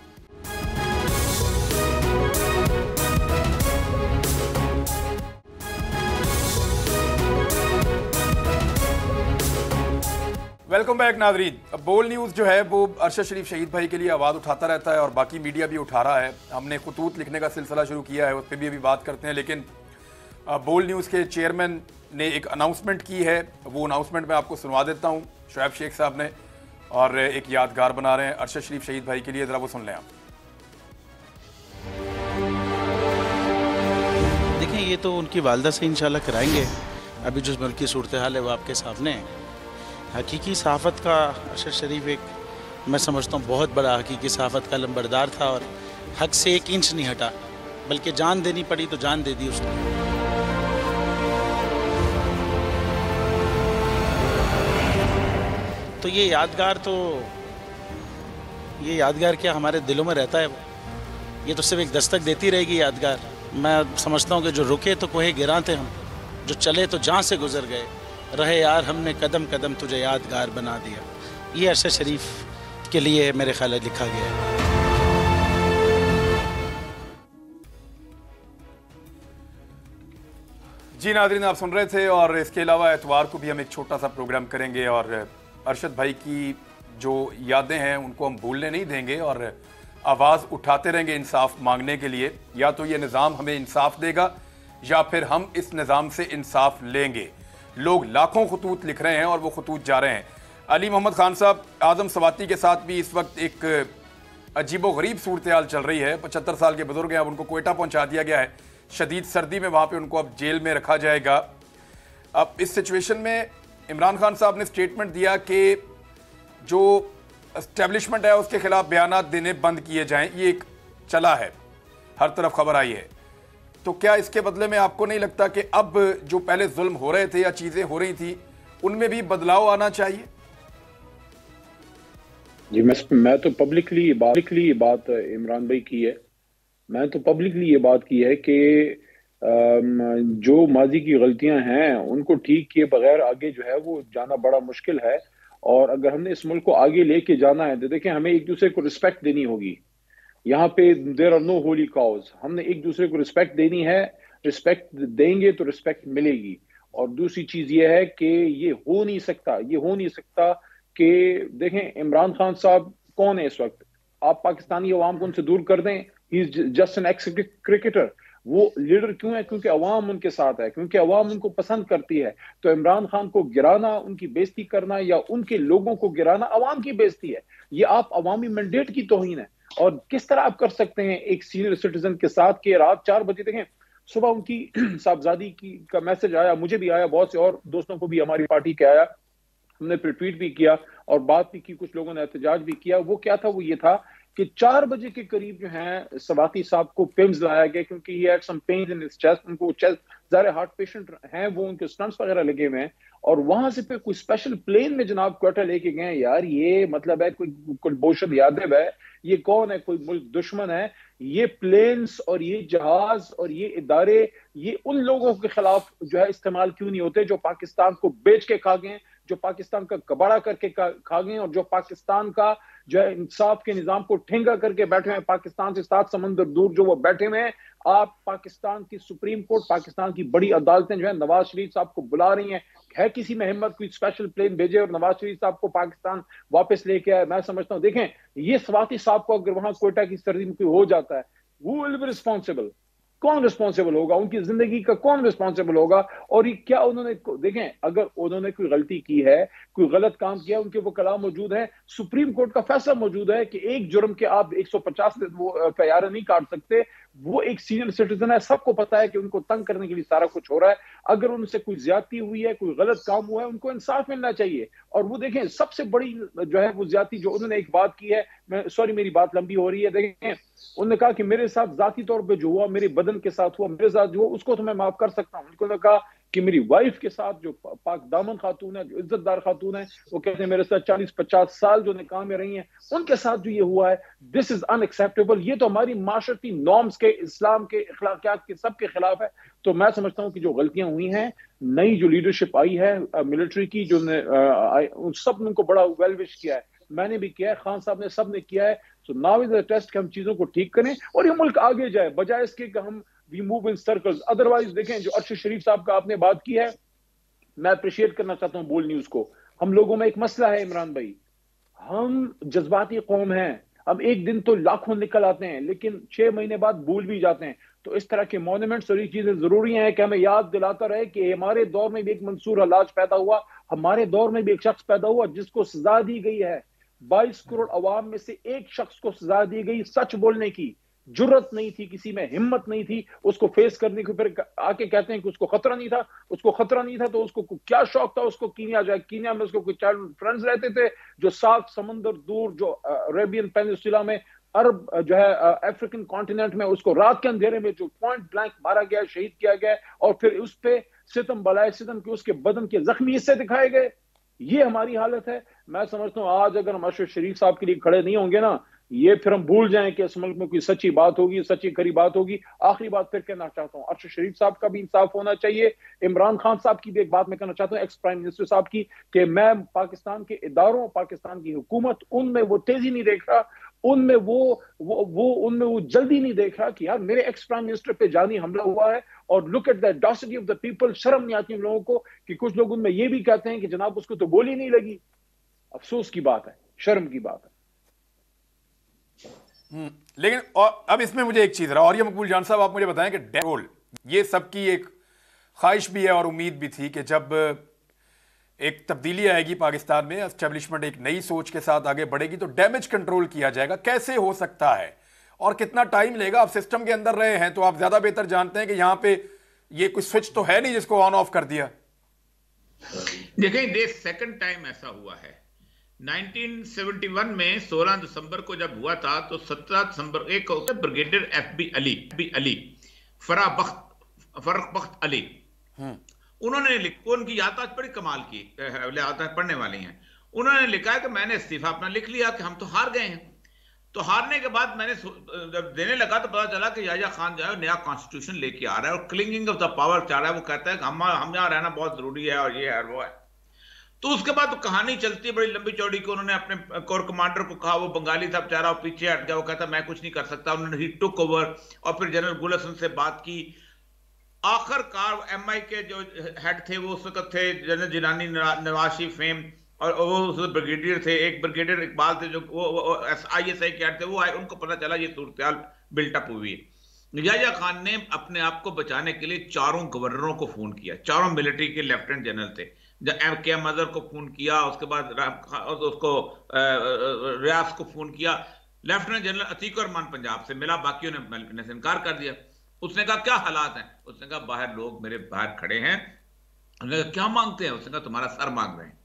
वेलकम बैक नाजरीन। बोल न्यूज़ जो है वो अरशद शरीफ शहीद भाई के लिए आवाज़ उठाता रहता है और बाकी मीडिया भी उठा रहा है। हमने खतूत लिखने का सिलसिला शुरू किया है, उस पर भी अभी बात करते हैं। लेकिन बोल न्यूज़ के चेयरमैन ने एक अनाउंसमेंट की है, वो अनाउंसमेंट मैं आपको सुनवा देता हूँ। शुएब शेख साहब ने और एक यादगार बना रहे हैं अरशद शरीफ शहीद भाई के लिए, ज़रा वो सुन लें आप। देखें, ये तो उनकी वालदा से इंशाल्लाह कराएंगे। अभी जो मुल्क की सूरत हाल है वो आपके सामने है। हकीकी सहाफ़त का अरशद शरीफ एक, मैं समझता हूँ, बहुत बड़ा हकीकी सहाफ़त का लंबरदार था और हक से 1 इंच नहीं हटा, बल्कि जान देनी पड़ी तो जान दे दी उसने। तो ये यादगार क्या हमारे दिलों में रहता है, ये तो सिर्फ एक दस्तक देती रहेगी यादगार। मैं समझता हूँ कि जो रुके तो कोहे गिरां थे हम, जो चले तो जहाँ से गुजर गए, रहे यार हमने कदम कदम तुझे यादगार बना दिया। ये अरशद शरीफ के लिए मेरे ख्याल लिखा गया है। जी नाज़रीन, आप सुन रहे थे और इसके अलावा एतवार को भी हम एक छोटा सा प्रोग्राम करेंगे और अरशद भाई की जो यादें हैं उनको हम भूलने नहीं देंगे और आवाज़ उठाते रहेंगे इंसाफ मांगने के लिए। या तो ये निज़ाम हमें इंसाफ देगा या फिर हम इस निज़ाम से इंसाफ लेंगे। लोग लाखों खतूत लिख रहे हैं और वो खतूत जा रहे हैं। अली मोहम्मद खान साहब, आज़म सवाती के साथ भी इस वक्त एक अजीबो गरीब सूरत हाल चल रही है। 75 साल के बुजुर्ग हैं, अब उनको कोयटा पहुंचा दिया गया है। शदीद सर्दी में वहाँ पे उनको अब जेल में रखा जाएगा। अब इस सिचुएशन में इमरान खान साहब ने स्टेटमेंट दिया कि जो एस्टेब्लिशमेंट है उसके खिलाफ बयानात देने बंद किए जाएं। ये एक चला है, हर तरफ खबर आई है। तो क्या इसके बदले में आपको नहीं लगता कि अब जो पहले जुल्म हो रहे थे या चीजें हो रही थी उनमें भी बदलाव आना चाहिए? जी, मैं तो पब्लिकली ये बात इमरान भाई की है। मैं तो पब्लिकली ये बात की है कि जो माजी की गलतियां हैं उनको ठीक किए बगैर आगे जो है वो जाना बड़ा मुश्किल है। और अगर हमने इस मुल्क को आगे लेके जाना है तो देखें, हमें एक दूसरे को रिस्पेक्ट देनी होगी। यहाँ पे there are no holy cows. हमने एक दूसरे को रिस्पेक्ट देनी है, रिस्पेक्ट देंगे तो रिस्पेक्ट मिलेगी। और दूसरी चीज ये है कि ये हो नहीं सकता कि देखें, इमरान खान साहब कौन है इस वक्त? आप पाकिस्तानी अवाम को उनसे दूर कर दें। He is just an x cricketer. वो लीडर क्यों है? क्योंकि अवाम उनके साथ है, क्योंकि अवाम उनको पसंद करती है। तो इमरान खान को गिराना, उनकी बेइज्जती करना या उनके लोगों को गिराना अवाम की बेइज्जती है। ये आप अवामी मैंडेट की तौहीन है। और किस तरह आप कर सकते हैं एक सीनियर सिटीजन के साथ कि रात 4 बजे, देखें सुबह उनकी साहबजादी का मैसेज आया, मुझे भी आया, बहुत से और दोस्तों को भी हमारी पार्टी के आया। हमने ट्वीट भी किया और बात भी की, कुछ लोगों ने एहतजाज भी किया। वो क्या था? वो ये था कि 4 बजे के करीब जो है सवाती साहब को पिम्स लाया गया क्योंकि he had some pain in his chest. उनको चेस्ट, ज़ाहिर हार्ट पेशेंट हैं वो, उनके स्टंट्स वगैरह लगे हुए हैं। और वहां से फिर कोई स्पेशल प्लेन में जनाब क्वार्टर लेके गए। यार ये मतलब है कोई बोशद यादव है? ये कौन है? कोई मुल्क दुश्मन है? ये प्लेन्स और ये जहाज और ये इदारे, ये उन लोगों के खिलाफ जो है इस्तेमाल क्यों नहीं होते जो पाकिस्तान को बेच के खा गए, जो पाकिस्तान का कबाड़ा करके खा गए और जो पाकिस्तान का जो है इंसाफ के निजाम को ठेंगा करके बैठे हैं। पाकिस्तान से 7 समंदर दूर जो वो बैठे हुए हैं। आप पाकिस्तान की सुप्रीम कोर्ट, पाकिस्तान की बड़ी अदालतें जो है नवाज शरीफ साहब को बुला रही हैं। है किसी में हिम्मत कोई स्पेशल प्लेन भेजे और नवाज शरीफ साहब को पाकिस्तान वापस लेके आए? मैं समझता हूं, देखें, ये सवाती साहब को अगर वहां कोयटा की सर्दी में कोई हो जाता है, वो विल बी रिस्पॉन्सिबल। कौन रिस्पॉन्सिबल होगा? उनकी जिंदगी का कौन रिस्पॉन्सिबल होगा? और ये क्या उन्होंने, देखें, अगर उन्होंने कोई गलती की है, कोई गलत काम किया, उनके वो कलाम मौजूद है, सुप्रीम कोर्ट का फैसला मौजूद है कि एक जुर्म के आप 150 वो FIR नहीं काट सकते। वो एक सीनियर सिटीजन है, सबको पता है कि उनको तंग करने के लिए सारा कुछ हो रहा है। अगर उनसे कोई ज्यादती हुई है, कोई गलत काम हुआ है, उनको इंसाफ मिलना चाहिए। और वो देखें, सबसे बड़ी जो है वो ज्यादती जो उन्होंने एक बात की है, मेरी बात लंबी हो रही है। देखें, उन्होंने कहा कि मेरे साथ जाती तौर पे जो हुआ, मेरे बदन के साथ हुआ, मेरे साथ जो हुआ, उसको तो मैं माफ कर सकता हूं। उन्होंने कहा कि मेरी वाइफ के साथ जो पाक दामन खातून है, जो इज्जतदार खातून है, वो कहते हैं मेरे साथ 40-50 साल जो निकाह में रही हैं, उनके साथ जो ये हुआ है, दिस इज अनएक्सेप्टेबल। ये तो हमारी माशरती नॉर्म्स के, इस्लाम के, अखलाकियात के सब के खिलाफ है। तो मैं समझता हूं कि जो गलतियां हुई हैं, नई जो लीडरशिप आई है मिलिट्री की, जो उन सब ने उनको बड़ा वेल विश किया है। मैंने भी किया है, खान साहब ने, सब ने किया है। So now is the test कि हम चीजों को ठीक करें और ये मुल्क आगे जाए, बजाय इसके कि हम we move in circles. Otherwise देखें, जो अरशद शरीफ साहब का आपने बात की है, मैं अप्रिशिएट करना चाहता हूं बोल न्यूज को। हम लोगों में एक मसला है इमरान भाई, हम जज्बाती कौम हैं। अब एक दिन तो लाखों निकल आते हैं लेकिन 6 महीने बाद भूल भी जाते हैं। तो इस तरह के मॉन्यूमेंट्स और ये चीजें जरूरी हैं कि हमें याद दिलाता रहे कि हमारे दौर में भी एक मंसूर हलाज पैदा हुआ, हमारे दौर में भी एक शख्स पैदा हुआ जिसको सजा दी गई है। 22 करोड़ अवाम में से एक शख्स को सजा दी गई, सच बोलने की जुर्रत नहीं थी, किसी में हिम्मत नहीं थी उसको फेस करने की। फिर आके कहते हैं कि उसको खतरा नहीं था, उसको खतरा नहीं था तो उसको क्या शौक था उसको कीनिया जाए। कीनिया में उसको कुछ चाइल्ड फ्रेंड्स रहते थे जो 7 समंदर दूर, जो अरेबियन पेनिनसुला में, अरब जो है अफ्रीकन कॉन्टिनेंट में, उसको रात के अंधेरे में जो पॉइंट ब्लैंक मारा गया, शहीद किया गया, और फिर उस पे सितम बलाए सितम के उसके बदन के जख्मी हिस्से दिखाए गए। ये हमारी हालत है। मैं समझता हूँ आज अगर हम अरशद शरीफ साहब के लिए खड़े नहीं होंगे ना, ये फिर हम भूल जाएं कि इस मुल्क में कोई सच्ची बात होगी, सच्ची खरी बात होगी। आखिरी बात फिर कहना चाहता हूं, अरशद शरीफ साहब का भी इंसाफ होना चाहिए। इमरान खान साहब की भी एक बात मैं कहना चाहता हूं, एक्स प्राइम मिनिस्टर साहब की, कि मैं पाकिस्तान के इदारों, पाकिस्तान की हुकूमत, उनमें वो तेजी नहीं देख रहा, उनमें वो जल्दी नहीं देख रहा कि यार मेरे एक्स प्राइम मिनिस्टर पे जानी हमला हुआ है। और look at the audacity of the people. शर्म नहीं आती उन लोगों को कि कुछ लोग उनमें ये भी कहते हैं कि जनाब उसको तो गोली नहीं लगी। अफसोस की बात है, शर्म की बात है। लेकिन और अब इसमें मुझे एक चीज रहा, और ये मकबूल जान साहब आप मुझे बताएं कि डेगोल, ये सबकी एक ख्वाहिश भी है और उम्मीद भी थी कि जब एक तब्दीली आएगी पाकिस्तान में, एस्टेब्लिशमेंट एक नई सोच के साथ आगे बढ़ेगी तो डैमेज कंट्रोल किया जाएगा। कैसे हो सकता है और कितना टाइम लेगा? आप सिस्टम के अंदर रहे हैं तो आप ज्यादा बेहतर जानते हैं कि यहां पे ये कोई स्विच तो है नहीं जिसको ऑन ऑफ कर दिया। देखें, ये सेकंड टाइम ऐसा हुआ है। 1971 में 16 दिसंबर को जब हुआ था तो 17 दिसंबर एक ब्रिगेडियर FB अली फरबख्त अली, उन्होंने उनकी याददाश्त बड़ी कमाल की, याददाश्त पढ़ने वाली हैं। उन्होंने लिखा कि मैंने इस्तीफा अपना लिख लिया कि हम तो हार गए हैं। तो हारने के बाद मैंने जब देने लगा तो पता चला कि याह्या खान जो है नया कॉन्स्टिट्यूशन लेके आ रहा है और क्लिंगिंग ऑफ द पावर चाह रहा है। वो कहता है कि हम यहाँ रहना बहुत जरूरी है और ये है वो है। तो उसके बाद तो कहानी चलती है बड़ी लंबी चौड़ी कि उन्होंने अपने कोर कमांडर को कहा, वो बंगाली था बेचारा, वो पीछे हट गया, वो कहता मैं कुछ नहीं कर सकता। उन्होंने ही टुक ओवर और फिर जनरल गुलशन से बात की। आखिरकार MI के जो हेड थे वो उस वक्त थे जनरल जिलानी नवाशी फेम, और वो उस ब्रिगेडियर थे, एक ब्रिगेडियर इकबाल थे जो वो ISI के हेड थे। वो आए, उनको पता चला ये सूरत बिल्टअप हुई है। याह्या खान ने अपने आप को बचाने के लिए 4 गवर्नरों को फोन किया, 4 मिलिट्री के लेफ्टिनेंट जनरल थे। के मदर को फोन किया, उसके बाद उसको रियाज को फोन किया, लेफ्टिनेंट जनरल अतीक रहमान पंजाब से मिला, बाकियों ने इनकार कर दिया। उसने कहा क्या हालात हैं? उसने कहा बाहर लोग मेरे बाहर खड़े हैं। उसने कहा क्या मांगते हैं? उसने कहा तुम्हारा सर मांग रहे हैं।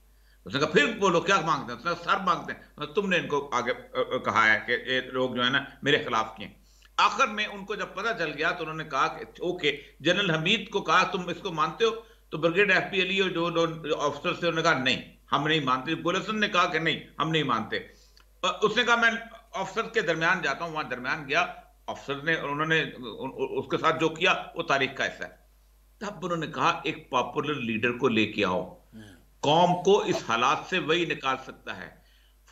उसने कहा फिर बोलो क्या मांगते हैं? उसने कहा सर मांगते हैं। तुमने इनको आगे कहा है कि ये लोग जो है ना मेरे खिलाफ किए। आखिर में उनको जब पता चल गया तो उन्होंने कहा कि ओके, जनरल हमीद को कहा तुम इसको मानते हो? तो ब्रिगेड FB अली और जो ऑफिसर थे उन्होंने कहा नहीं हम नहीं मानते। गुलशन ने कहा कि नहीं हम नहीं मानते। उसने कहा मैं ऑफिसर के दरमियान जाता हूं। वहां दरमियान गया, ऑफिसर ने, उन्होंने उसके साथ जो किया वो तारीख का हिस्सा है। तब उन्होंने कहा एक पॉपुलर लीडर को लेके आओ, कौम को इस हालात से वही निकाल सकता है,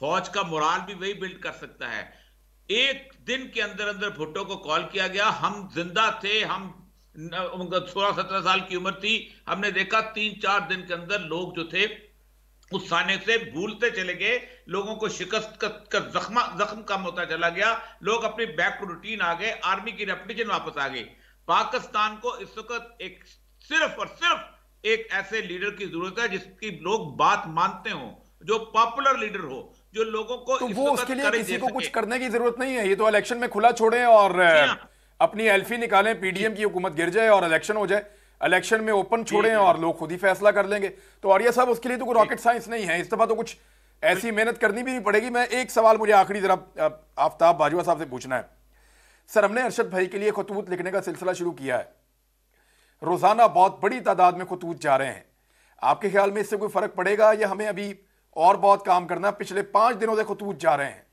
फौज का मोराल भी वही बिल्ड कर सकता है। एक दिन के अंदर अंदर भुट्टो को कॉल किया गया, हम जिंदा थे, हम 16-17 साल की उम्र थी, हमने देखा 3-4 दिन के अंदर लोग जो थे उस साने से भूलते चले गए, लोगों को शिकस्त का जख्म कम होता चला गया, लोग अपनी बैक टू रूटीन आ गए, आर्मी की रेपुटेशन वापस आ गई। पाकिस्तान को इस वक्त एक सिर्फ और सिर्फ एक ऐसे लीडर की जरूरत है जिसकी लोग बात मानते हो, जो पॉपुलर लीडर हो, जो लोगों को तो वो उसके लिए किसी को कुछ करने की जरूरत नहीं है। ये तो इलेक्शन में खुला छोड़ें और अपनी एल्फी निकालें, PDM की हुकूमत गिर जाए और इलेक्शन हो जाए, इलेक्शन में ओपन छोड़ें और लोग खुद ही फैसला कर लेंगे। तो आर्या साहब उसके लिए तो कोई रॉकेट साइंस नहीं है, इस दफा तो कुछ ऐसी मेहनत करनी भी नहीं पड़ेगी। मैं एक सवाल मुझे आखिरी जरा आफ्ताब बाजवा साहब से पूछना है। सर, हमने अरशद भाई के लिए खतूत लिखने का सिलसिला शुरू किया है, रोजाना बहुत बड़ी तादाद में खतूत जा रहे हैं। आपके ख्याल में इससे कोई फर्क पड़ेगा या हमें अभी और बहुत काम करना? पिछले 5 दिनों से खतूत जा रहे हैं।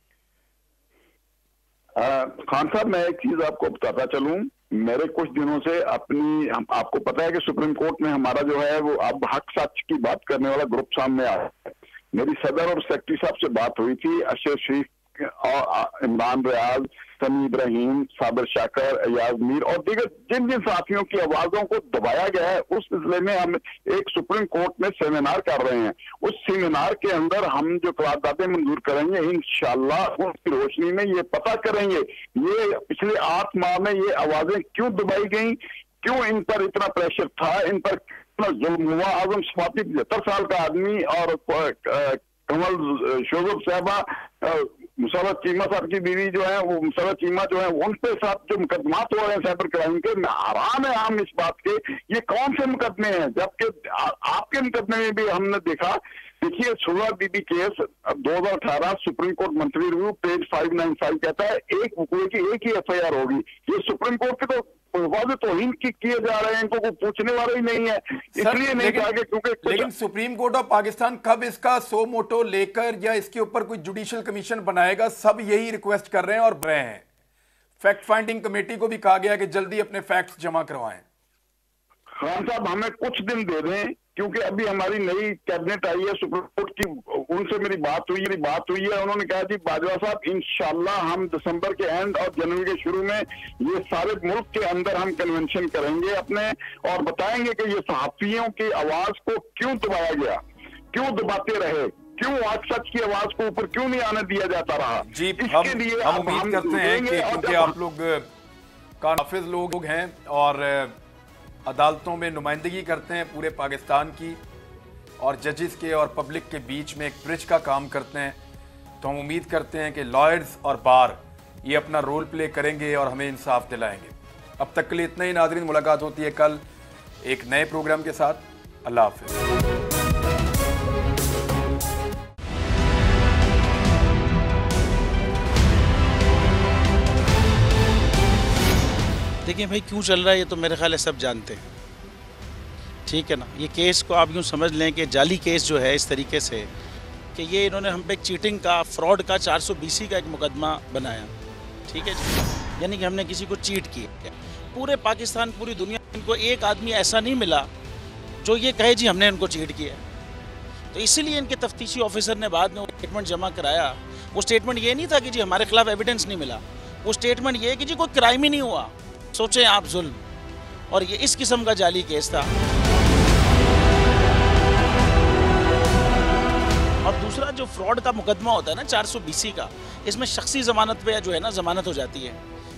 खान साहब, मैं एक चीज आपको बताता चलूं, मेरे कुछ दिनों से आपको पता है कि सुप्रीम कोर्ट में हमारा जो है वो अब हक सच की बात करने वाला ग्रुप सामने आया है। मेरी सदर और सेक्रेटरी साहब से बात हुई थी, अरशद शरीफ और इमरान रियाज, समी इब्राहिम, साबिर शाकर, अयाज मीर और दीगर जिन जिन साथियों की आवाजों को दबाया गया है, उस सिलसिले में हम एक सुप्रीम कोर्ट में सेमिनार कर रहे हैं। उस सेमिनार के अंदर हम जो करारदादें मंजूर करेंगे इंशाअल्लाह उसकी रोशनी में ये पता करेंगे ये पिछले 8 माह में ये आवाजें क्यों दबाई गई, क्यों इन पर इतना प्रेशर था, इन पर कितना जुल्म हुआ। आजम सफाती 75 साल का आदमी और कमल शोजब साहबा, मुसर्रत चीमा साहब की बीवी जो है, वो मुसर्रत चीमा जो है, उनके साथ जो मुकदमात हो रहे हैं साइबर क्राइम के, हैरान है हम इस बात के, ये कौन से मुकदमे हैं, जबकि आपके मुकदमे में भी हमने देखा। देखिए सुलह बीबी case 2018 supreme court monthly review page 595 कहता है एक वकूल की एक ही FIR होगी। ये सुप्रीम कोर्ट के तो वाज़ेह तौहीन किए जा रहे हैं, इनको कोई पूछने वाला ही नहीं है, इसलिए नहीं कहा गया क्योंकि लेकिन सुप्रीम कोर्ट ऑफ पाकिस्तान कब इसका सो मोटो लेकर या इसके ऊपर कोई जुडिशियल कमीशन बनाएगा, सब यही रिक्वेस्ट कर रहे हैं और रहे हैं। फैक्ट फाइंडिंग कमेटी को भी कहा गया कि जल्दी अपने फैक्ट्स जमा करवाएं। खान साहब हमें कुछ दिन दे दें, क्योंकि अभी हमारी नई कैबिनेट आई है सुप्रीम कोर्ट की, उनसे मेरी बात हुई है, उन्होंने कहा जी बाजवा साहब इंशाल्लाह हम दिसंबर के एंड और जनवरी के शुरू में ये सारे मुल्क के अंदर हम कन्वेंशन करेंगे अपने, और बताएंगे कि ये सहाफियों की आवाज को क्यों दबाया गया, क्यों दबाते रहे, क्यों आज सच की आवाज को ऊपर क्यों नहीं आने दिया जाता रहा। जी इसके लिए हम उम्मीद करते हैं कि क्योंकि आप लोग काफिज लोग हैं और अदालतों में नुमाइंदगी करते हैं पूरे पाकिस्तान की, और जजेस के और पब्लिक के बीच में एक ब्रिज का काम करते हैं, तो हम उम्मीद करते हैं कि लॉयर्स और बार ये अपना रोल प्ले करेंगे और हमें इंसाफ दिलाएंगे। अब तक के लिए इतना ही नाज़रीन, मुलाकात होती है कल एक नए प्रोग्राम के साथ। अल्लाह हाफ़िज़। देखिए भाई क्यों चल रहा है ये तो मेरे ख्याल है सब जानते हैं, ठीक है ना। ये केस को आप यूँ समझ लें कि जाली केस जो है इस तरीके से कि ये इन्होंने हम पे चीटिंग का, फ्रॉड का 420 का एक मुकदमा बनाया, ठीक है जी। यानी कि हमने किसी को चीट किया। पूरे पाकिस्तान, पूरी दुनिया इनको एक आदमी ऐसा नहीं मिला जो ये कहे जी हमने इनको चीट किया। तो इसीलिए इनके तफ्तीशी ऑफिसर ने बाद में स्टेटमेंट जमा कराया। वो स्टेटमेंट ये नहीं था कि जी हमारे खिलाफ एविडेंस नहीं मिला, वो स्टेटमेंट ये कि जी कोई क्राइम ही नहीं हुआ। सोचें आप जुल्म, और ये इस किस्म का जाली केस था। और दूसरा जो फ्रॉड का मुकदमा होता है ना 420 का, इसमें शख्सी ज़मानत पे जो है ना ज़मानत हो जाती है,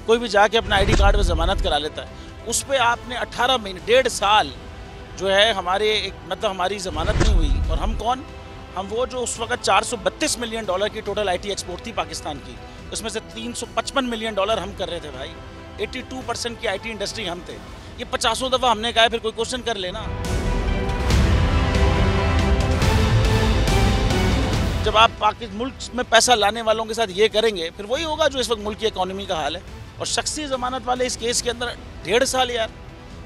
कोई भी जाके अपना ID कार्ड पे ज़मानत करा लेता है। उस पर आपने 18 महीने 1.5 साल जो है हमारे मतलब हमारी ज़मानत नहीं हुई। और हम कौन, हम वो जो उस वक्त $432 मिलियन की टोटल IT एक्सपोर्ट थी पाकिस्तान की, उसमें से $355 मिलियन हम कर रहे थे भाई। 82% की IT इंडस्ट्री हम थे। ये 50 दफ़ा हमने कहा, फिर कोई क्वेश्चन कर लेना। जब आप पाकिस्तान मुल्क में पैसा लाने वालों के साथ ये करेंगे, फिर वही होगा जो इस वक्त मुल्क की इकॉनमी का हाल है। और शख्सी ज़मानत वाले इस केस के अंदर 1.5 साल यार।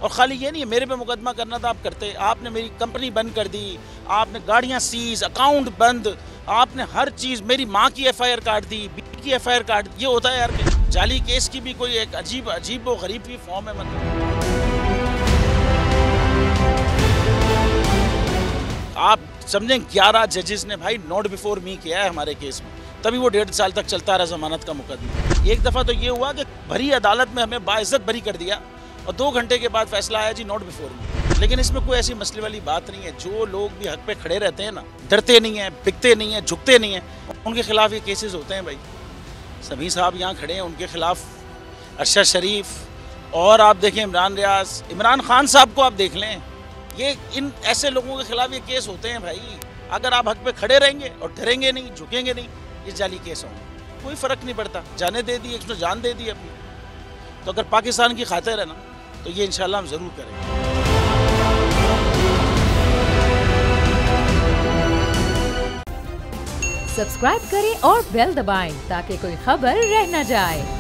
और खाली ये नहीं है मेरे पे मुकदमा करना था, आप करते, आपने मेरी कंपनी बंद कर दी, आपने गाड़ियाँ सीज, अकाउंट बंद, आपने हर चीज़, मेरी माँ की FIR काट दी, बीवी की FIR काट दी। ये होता है यार कि जाली केस की भी कोई एक अजीब व गरीब की फॉर्म है। मतलब आप समझें 11 जजेस ने भाई नॉट बिफोर मी किया है हमारे केस में, तभी वो 1.5 साल तक चलता रहा ज़मानत का मुकदमा। एक दफ़ा तो ये हुआ कि भरी अदालत में हमें बाइज्जत बरी कर दिया और 2 घंटे के बाद फैसला आया जी नॉट बिफोर मी। लेकिन इसमें कोई ऐसी मसले वाली बात नहीं है। जो लोग भी हक पे खड़े रहते हैं ना, डरते नहीं हैं, बिकते नहीं हैं, झुकते नहीं हैं, उनके खिलाफ ये केसेस होते हैं भाई। सभी साहब यहाँ खड़े हैं, उनके खिलाफ अरशद शरीफ, और आप देखें इमरान रियाज, इमरान खान साहब को आप देख लें, ये इन ऐसे लोगों के खिलाफ ये केस होते हैं भाई। अगर आप हक पे खड़े रहेंगे और डरेंगे नहीं, झुकेंगे नहीं, ये जाली केस होंगे, कोई फ़र्क नहीं पड़ता। जाने दे दी, उसने जान दे दी अपनी। तो अगर पाकिस्तान की खातिर है ना, तो ये इंशाल्लाह हम ज़रूर करेंगे। सब्सक्राइब करें और बेल दबाएं ताकि कोई खबर रह न जाए।